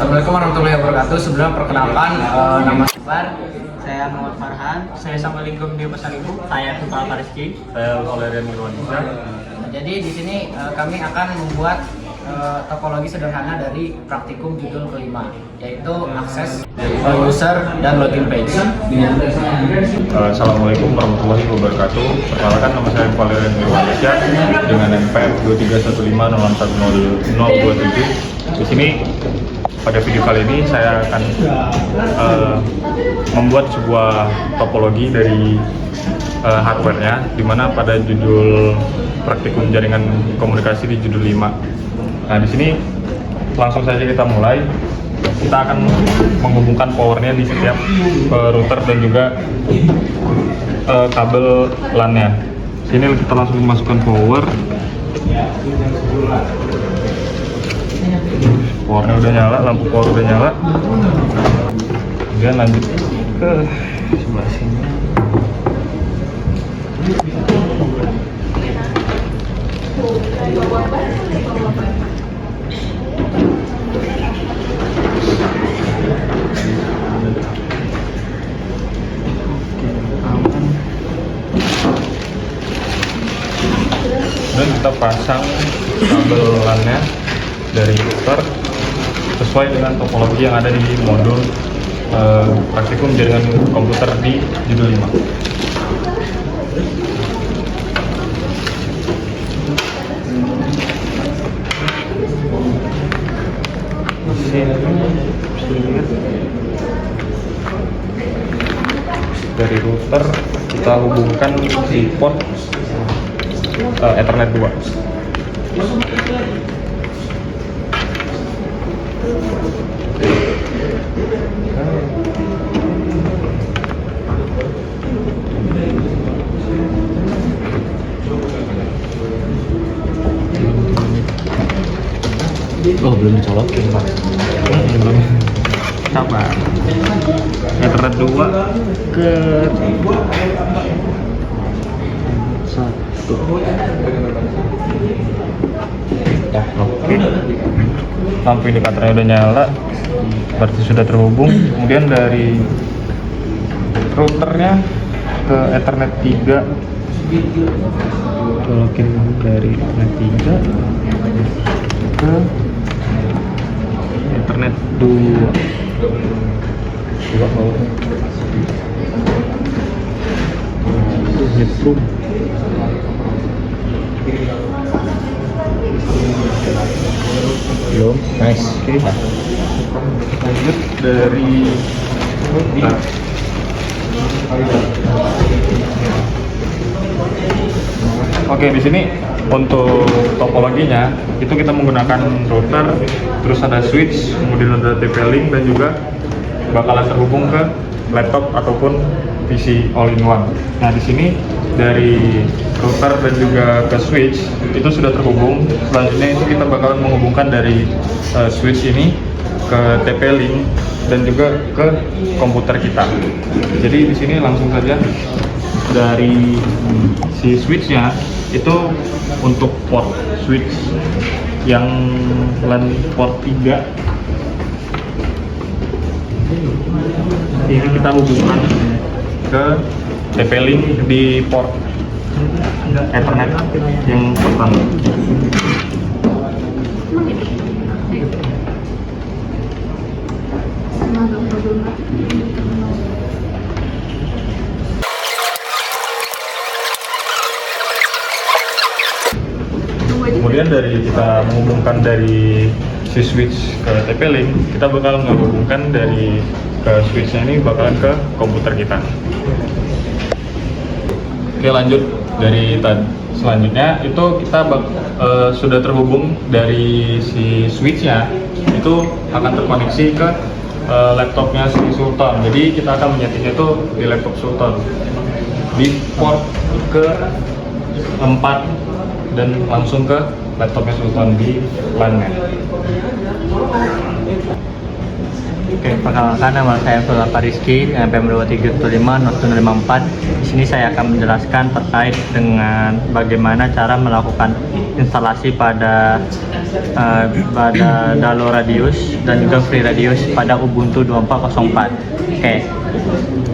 Assalamualaikum warahmatullahi wabarakatuh. Sebelum perkenalkan, nama Saya Muhammad Farhan. Saya Samaringkum di Pasar Ibu. Saya Tupal Fariski. Saya Valerian Irwansyah. Jadi di sini kami akan membuat topologi sederhana dari praktikum judul kelima, yaitu akses user dan login page. Assalamualaikum warahmatullahi wabarakatuh. Perkenalkan, nama saya Valerian Irwansyah dengan NPM 2315041027. Di sini pada video kali ini saya akan membuat sebuah topologi dari hardware-nya, di mana pada judul praktikum jaringan komunikasi di judul 5. Nah, di sini langsung saja kita mulai. Kita akan menghubungkan powernya di setiap router dan juga kabel LAN-nya. Sini kita langsung masukkan power. Powernya udah nyala, lampu power udah nyala. Kemudian lanjut ke sebelah sini. Dan kita pasang kabel LAN-nya dari router sesuai dengan topologi yang ada di modul praktikum jaringan komputer di judul 5. Dari router kita hubungkan di port Ethernet 2. Oh, belum dicolokin, Pak. Belum. Sabar. Ethernet 2 ke 1. Ya, oke. Lampu indikatornya udah nyala, berarti sudah terhubung. Kemudian dari routernya ke Ethernet 3, colokin dari Ethernet 3 ke Ethernet 2 power. Headroom. Belum, nice. Oke. Lanjut dari router. Oke, di sini untuk topologinya itu kita menggunakan router, terus ada switch, kemudian ada TP-Link, dan juga bakalan terhubung ke laptop ataupun PC all-in-one. Nah, di sini dari router dan juga ke switch itu sudah terhubung. Selanjutnya itu kita bakalan menghubungkan dari switch ini ke TP-Link dan juga ke komputer kita. Jadi di sini langsung saja dari si switchnya itu untuk port switch yang LAN port 3 ini kita hubungkan ke TP-Link di port Ethernet yang pertama. Kemudian dari kita menghubungkan dari si switch ke TP-Link, kita bakal menghubungkan dari ke switchnya ini bakalan ke komputer kita. Oke, lanjut dari selanjutnya itu kita sudah terhubung dari si switchnya, itu akan terkoneksi ke laptopnya si Sultan. Jadi kita akan menyetingnya itu di laptop Sultan di port ke 4 dan langsung ke laptopnya Sultan di LAN-nya. Oke, perkenalkan nama saya Pak Rizky dengan PM2375 0254. Di sini saya akan menjelaskan terkait dengan bagaimana cara melakukan instalasi pada Dalo Radius dan juga Free Radius pada Ubuntu 2404. Oke.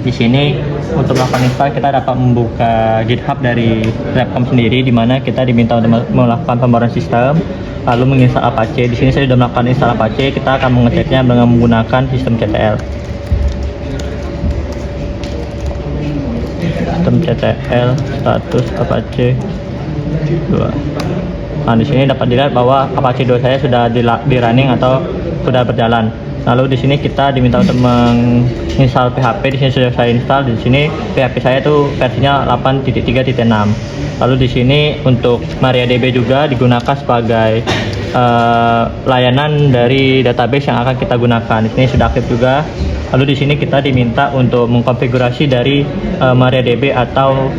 Di sini untuk melakukan install kita dapat membuka GitHub dari Labcom sendiri, di mana kita diminta untuk melakukan pembaruan sistem lalu menginstal Apache. Di sini saya sudah melakukan install Apache. Kita akan mengeceknya dengan menggunakan sistem CTL. Sistem CTL status Apache 2. Nah, di sini dapat dilihat bahwa Apache 2 saya sudah di running atau sudah berjalan. Lalu di sini kita diminta untuk menginstal PHP. Di sini sudah saya install. Di sini PHP saya itu versinya 8.3.6. Lalu di sini untuk MariaDB juga digunakan sebagai layanan dari database yang akan kita gunakan. Di sini sudah aktif juga. Lalu di sini kita diminta untuk mengkonfigurasi dari MariaDB atau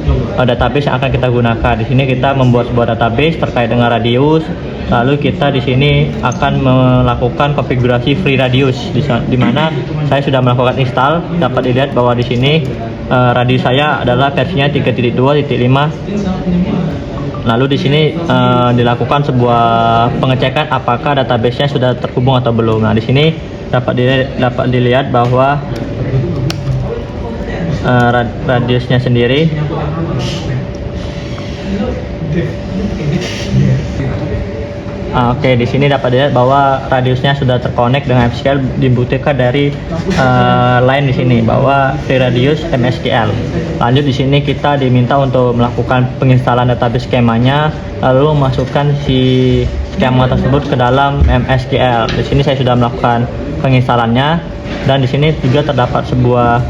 database yang akan kita gunakan. Di sini kita membuat sebuah database terkait dengan radius. Lalu kita di sini akan melakukan konfigurasi Free Radius, di mana saya sudah melakukan install. Dapat dilihat bahwa di sini radius saya adalah versinya 3.2.5. Lalu di sini dilakukan sebuah pengecekan apakah database-nya sudah terhubung atau belum. Nah, di sini dapat dilihat bahwa radiusnya sendiri Oke, di sini dapat dilihat bahwa radiusnya sudah terkonek dengan MSQL, dibuktikan dari line di sini bahwa Free Radius MSQL. Lanjut di sini kita diminta untuk melakukan penginstalan database skemanya, lalu memasukkan si skema tersebut ke dalam MSQL. Di sini saya sudah melakukan penginstalannya, dan di sini juga terdapat sebuah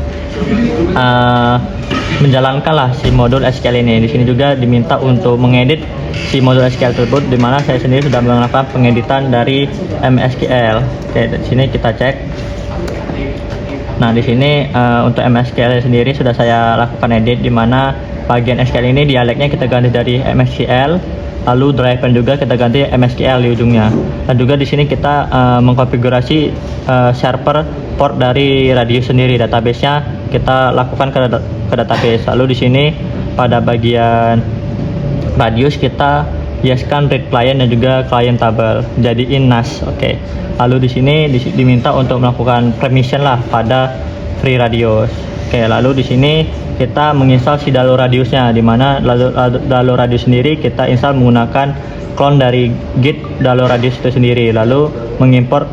menjalankanlah si modul SQL ini. Di sini juga diminta untuk mengedit si modul SQL tersebut, di mana saya sendiri sudah melakukan pengeditan dari MSQL. Oke, di sini kita cek. Nah, di sini untuk MSQL sendiri sudah saya lakukan edit, di mana bagian SQL ini dialeknya kita ganti dari MSQL, lalu driver juga kita ganti MSQL di ujungnya. Dan juga di sini kita mengkonfigurasi server port dari Radius sendiri, database-nya kita lakukan ke database. Lalu di sini pada bagian Radius kita biaskan read client dan juga client table, jadiin NAS. Oke. Lalu di sini diminta untuk melakukan permission lah pada Free Radius. Oke, lalu di sini kita menginstal si Dalo Radiusnya, di mana Dalo Radius sendiri kita install menggunakan clone dari git Dalo Radius itu sendiri, lalu mengimport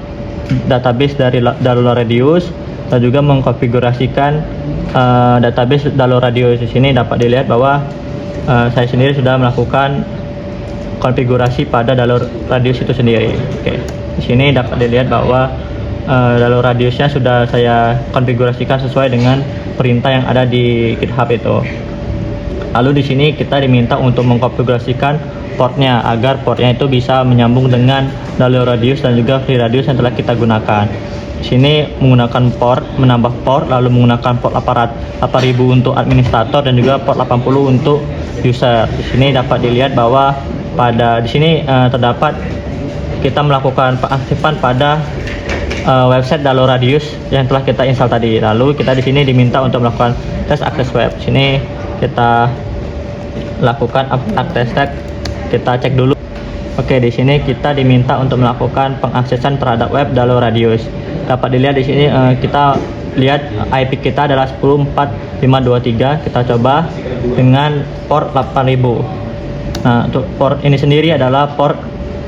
database dari Dalo Radius dan juga mengkonfigurasikan database Dalo Radius. Di sini dapat dilihat bahwa saya sendiri sudah melakukan konfigurasi pada Dalo Radius itu sendiri. Oke, di sini dapat dilihat bahwa Dalo Radiusnya sudah saya konfigurasikan sesuai dengan perintah yang ada di GitHub itu. Lalu di sini kita diminta untuk mengkonfigurasikan portnya agar portnya itu bisa menyambung dengan Dalo Radius dan juga Free Radius yang telah kita gunakan. Di sini menggunakan port, menambah port, lalu menggunakan port 8000 untuk administrator dan juga port 80 untuk user. Di sini dapat dilihat bahwa di sini terdapat kita melakukan pengaktifan pada website Dalo Radius yang telah kita install tadi. Lalu kita di sini diminta untuk melakukan tes akses web. Di sini kita lakukan akses tag, kita cek dulu. Oke, di sini kita diminta untuk melakukan pengaksesan terhadap web Dalo Radius. Dapat dilihat di sini kita lihat IP kita adalah 10.4523. Kita coba dengan port 8000. Nah, untuk port ini sendiri adalah port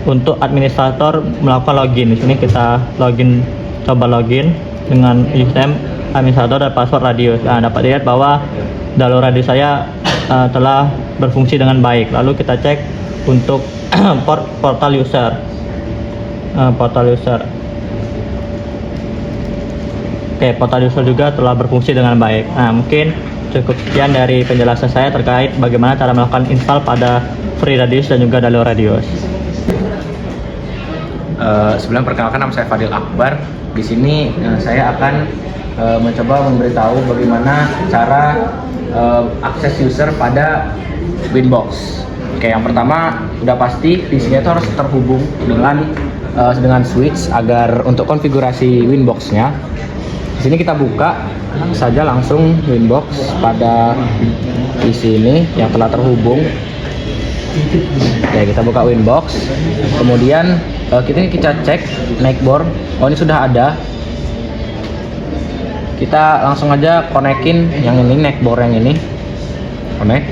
untuk administrator melakukan login. Di sini kita coba login dengan username administrator dan password Radius. Nah, dapat dilihat bahwa Dalo Radius saya telah berfungsi dengan baik. Lalu kita cek untuk portal user. Oke, portal user juga telah berfungsi dengan baik. Nah, mungkin cukup sekian dari penjelasan saya terkait bagaimana cara melakukan install pada Free Radius dan juga Dalo Radius. Sebelum perkenalkan, nama saya Fadil Akbar. Di sini saya akan mencoba memberitahu bagaimana cara akses user pada Winbox. Oke, yang pertama udah pasti PC-nya itu harus terhubung dengan switch agar untuk konfigurasi Winbox-nya Di sini kita buka saja langsung Winbox pada PC ini yang telah terhubung. Oke, kita buka Winbox. Kemudian kita cek neckboard. Oh, ini sudah ada. Kita langsung aja konekin yang ini, neckboard yang ini. Connect.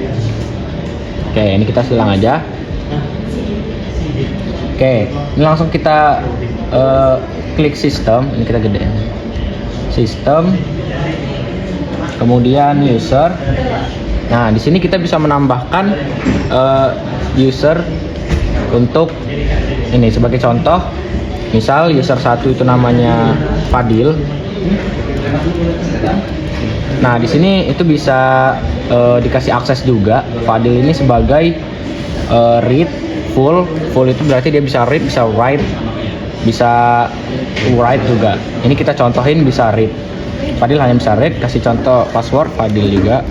Oke, ini kita silang aja. Oke, ini langsung kita klik sistem. Ini kita gedein. Sistem, kemudian user. Nah, di sini kita bisa menambahkan user untuk ini sebagai contoh. Misal user 1 itu namanya Fadil. Nah, di sini itu bisa dikasih akses juga Fadil ini sebagai read full itu berarti dia bisa read, bisa write, bisa write juga. Ini kita contohin bisa read. Fadil hanya bisa read, kasih contoh password Fadil juga.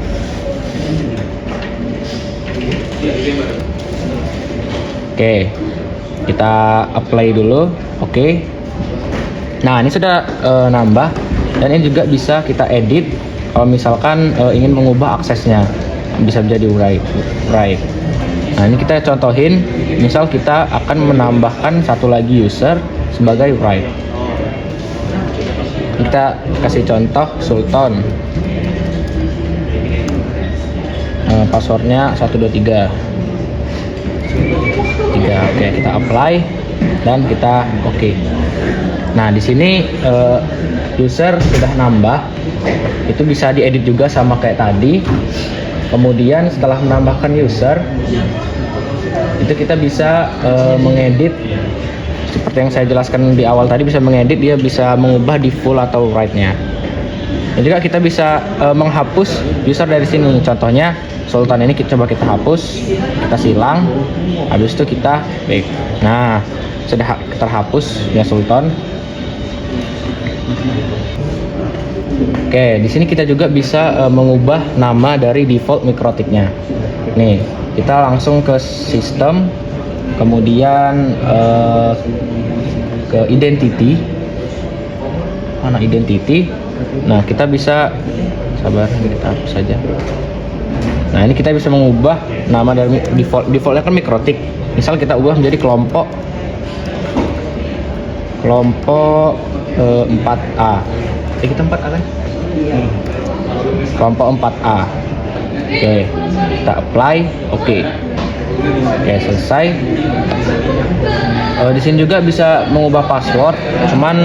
Oke, kita apply dulu. Oke. Nah, ini sudah nambah, dan ini juga bisa kita edit kalau misalkan ingin mengubah aksesnya, bisa menjadi write. Nah, ini kita contohin, misal kita akan menambahkan satu lagi user sebagai write. Kita kasih contoh Sultan. Passwordnya 123. Oke, kita apply dan kita oke. Nah, di sini user sudah nambah. Itu bisa diedit juga sama kayak tadi. Kemudian setelah menambahkan user, itu kita bisa mengedit seperti yang saya jelaskan di awal tadi, bisa mengedit, dia bisa mengubah di full atau write-nya. Dan juga kita bisa menghapus user dari sini. Contohnya Sultan ini coba kita hapus, kita silang, habis itu kita back. Nah, sudah terhapus ya Sultan. Oke, di sini kita juga bisa mengubah nama dari default mikrotiknya. Nih, kita langsung ke sistem, kemudian ke identity. Mana identity? Nah, kita bisa sabar, kita hapus saja. Nah, ini kita bisa mengubah nama dari defaultnya kan mikrotik. Misal kita ubah menjadi kelompok 4A. Kita 4A kan? Kelompok 4A. Oke, kita apply. Oke, selesai. Di sini juga bisa mengubah password, cuman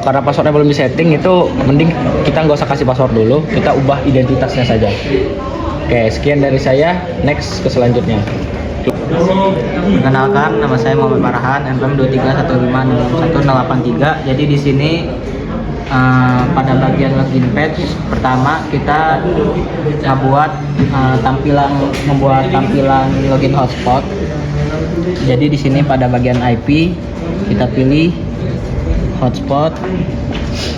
karena passwordnya belum disetting, itu mending kita nggak usah kasih password dulu, kita ubah identitasnya saja. Oke, sekian dari saya. Next ke selanjutnya. Perkenalkan, nama saya Muhammad Farhan, NPM 23156183. Jadi di sini pada bagian login page pertama kita membuat tampilan login hotspot. Jadi di sini pada bagian IP kita pilih hotspot,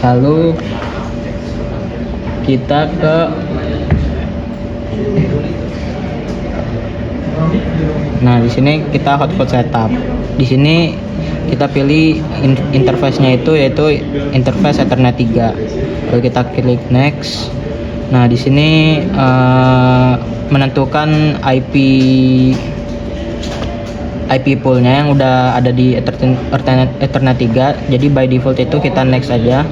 lalu kita ke di sini kita hotspot setup. Di sini kita pilih interface-nya yaitu interface Ethernet 3. Lalu kita klik next. Nah, di sini menentukan IP poolnya yang udah ada di Ethernet 3. Jadi by default itu kita next aja.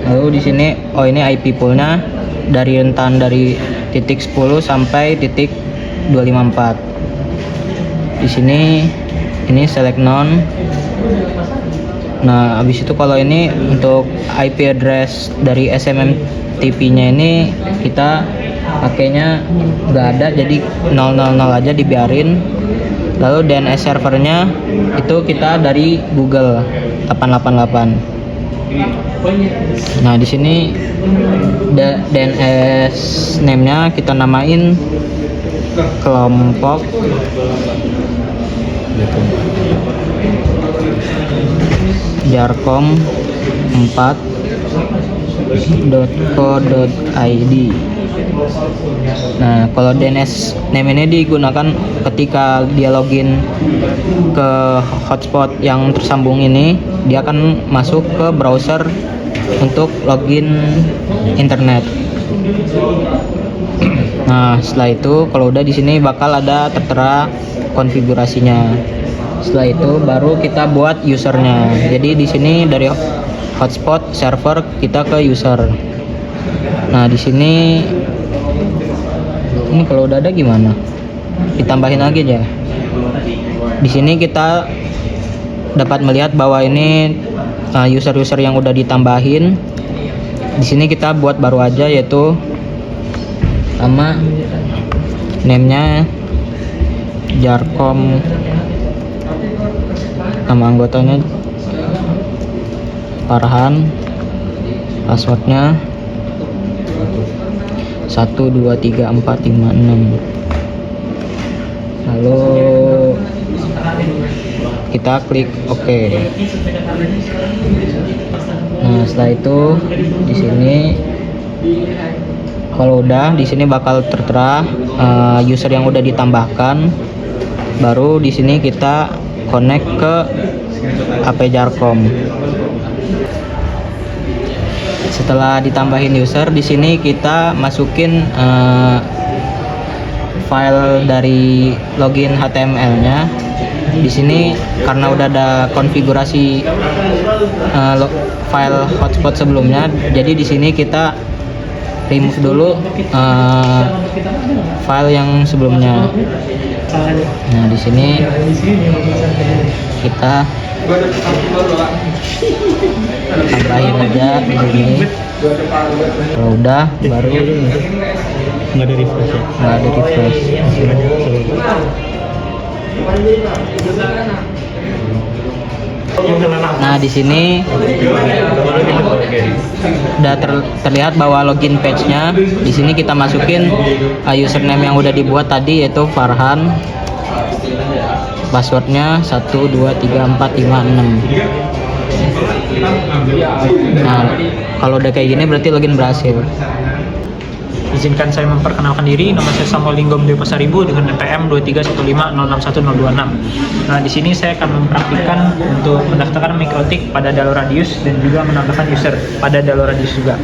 Lalu di sini ini IP poolnya dari rentan dari titik 10 sampai titik 254. Di sini select none. Nah, habis itu kalau ini untuk IP address dari SMMTP-nya ini kita pakainya nggak ada, jadi 000 aja dibiarin. Lalu DNS servernya itu kita dari Google 888. Nah, di sini DNS name-nya kita namain kelompok jarkom 4.co.id. Nah, kalau DNS name ini digunakan ketika dia login ke hotspot yang tersambung ini, dia akan masuk ke browser untuk login internet. Nah, setelah itu kalau udah di sini bakal ada tertera konfigurasinya. Setelah itu baru kita buat usernya. Jadi di sini dari hotspot server kita ke user. Nah, di sini ini kalau udah ada gimana? Ditambahin lagi aja. Di sini kita dapat melihat bahwa ini user-user yang udah ditambahin. Di sini kita buat baru aja, yaitu sama name-nya Jarkom, nama anggotanya Farhan, passwordnya 123456. Lalu kita klik OK. Nah, setelah itu di sini kalau udah di sini bakal tertera user yang udah ditambahkan. Baru di sini kita connect ke HP Jarkom. Setelah ditambahin user, di sini kita masukin file dari login HTML-nya. Di sini karena udah ada konfigurasi file hotspot sebelumnya, jadi di sini kita remove dulu file yang sebelumnya. Nah, di sini kita tambahin aja di sini. Kalau udah baru Nggak ada refresh ya? nggak ada refresh. Nah, di sini udah terlihat bahwa login page-nya. Di sini kita masukin username yang udah dibuat tadi, yaitu Farhan. Passwordnya 123456. Nah, kalau udah kayak gini berarti login berhasil. Izinkan saya memperkenalkan diri, nama saya Samuel Linggom Dewi Pasaribu dengan NPM 23150610206. Nah, di sini saya akan mempraktikkan untuk mendaftarkan Mikrotik pada Dalo Radius dan juga menambahkan user pada Dalo Radius juga.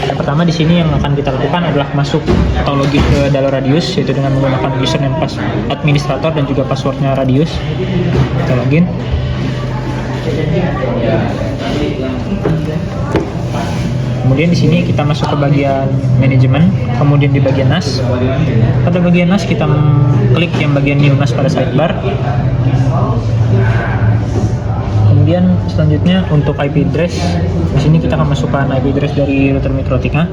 Yang pertama di sini yang akan kita lakukan adalah masuk atau login ke Dalo Radius, yaitu dengan menggunakan username administrator dan juga passwordnya Radius. Kita login. Kemudian di sini kita masuk ke bagian manajemen, kemudian di bagian NAS. Pada bagian NAS kita klik yang bagian new NAS pada sidebar. Kemudian selanjutnya untuk IP address, di sini kita akan masukkan IP address dari router Mikrotiknya.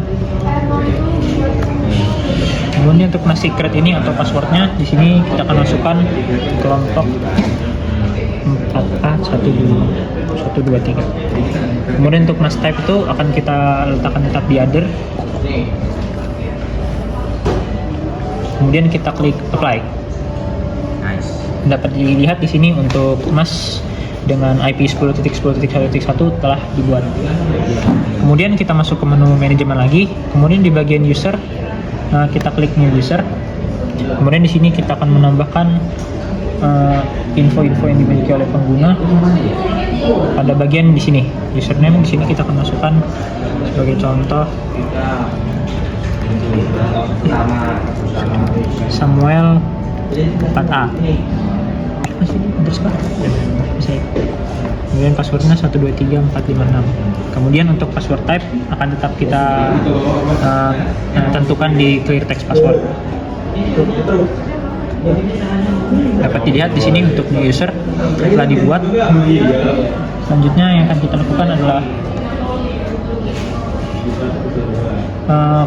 Kemudian untuk NAS secret ini atau passwordnya, di sini kita akan masukkan kelompok 4A123. Kemudian untuk NAS type itu akan kita letakkan tab di other. Kemudian kita klik apply. Dapat dilihat di sini untuk NAS dengan IP 10.10.1.1 telah dibuat. Kemudian kita masuk ke menu manajemen lagi. Kemudian di bagian user kita klik new user. Kemudian di sini kita akan menambahkan info-info yang dimiliki oleh pengguna. Pada bagian di sini username, di sini kita akan masukkan sebagai contoh Samuel 4A. Masih underscore. Kemudian passwordnya 123456. Kemudian untuk password type akan tetap kita tentukan di clear text password. Dapat dilihat di sini untuk new user telah dibuat. Selanjutnya yang akan kita lakukan adalah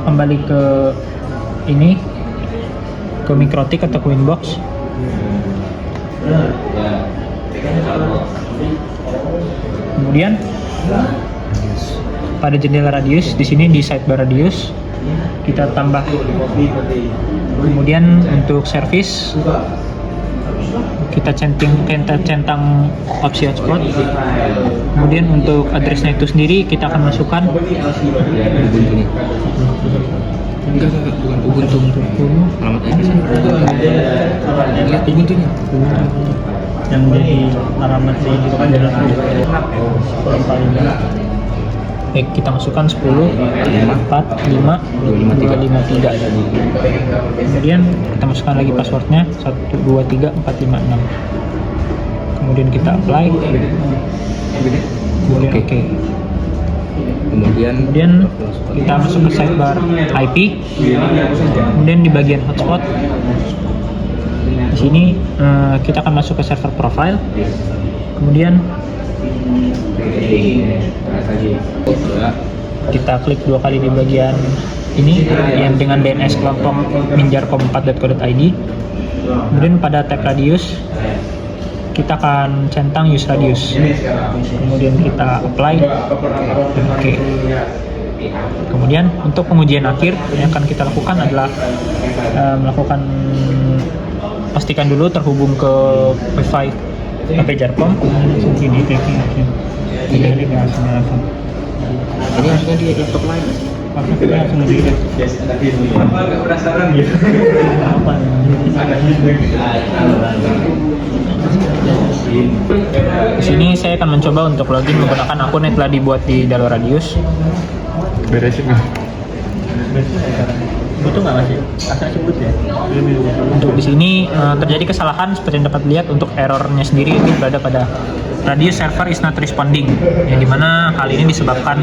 kembali ke ini, ke Mikrotik atau ke Winbox. Kemudian pada jendela Radius, di sini di sidebar Radius kita tambah. Kemudian untuk service kita centang opsi hotspot. Kemudian untuk addressnya itu sendiri kita akan masukkan Enggak, bukan Ubuntu. Alamat IP server. Lihat Ubuntunya. Yang jadi alamat di adalah Baik, kita masukkan 10, 4, 5, 253. Kemudian kita masukkan lagi passwordnya 1, 2, 3, 4, 5, 6. Kemudian kita apply. Kemudian oke. Kemudian kita masuk ke sidebar IP. Kemudian di bagian hotspot. Di sini kita akan masuk ke server profile. Kemudian kita klik 2 kali di bagian ini yang dengan DNS kelompok minjarcom4.co.id. Kemudian pada tab radius kita akan centang use radius. Kemudian kita apply. Oke. Kemudian untuk pengujian akhir yang akan kita lakukan adalah melakukan pastikan dulu terhubung ke Wi-Fi HP Jarcom. Ini harusnya di laptop lain. Di sini saya akan mencoba untuk login menggunakan akun yang telah dibuat di Dalor Radius. Beresin nggak? butuh nggak masih? Asal sebut ya. Untuk di sini terjadi kesalahan seperti yang dapat dilihat untuk errornya sendiri ini berada pada radius server is not responding, yang dimana hal ini disebabkan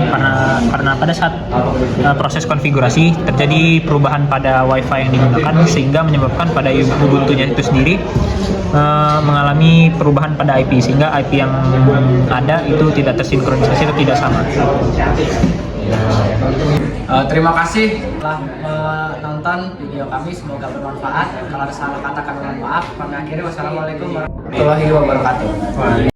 karena pada saat proses konfigurasi terjadi perubahan pada WiFi yang digunakan sehingga menyebabkan pada Ubuntu-nya itu sendiri mengalami perubahan pada IP sehingga IP yang ada itu tidak tersinkronisasi atau tidak sama. Terima kasih telah menonton video kami, semoga bermanfaat. Kalau ada salah kata kami mohon maaf. Kami akhiri, wassalamualaikum warahmatullahi wabarakatuh.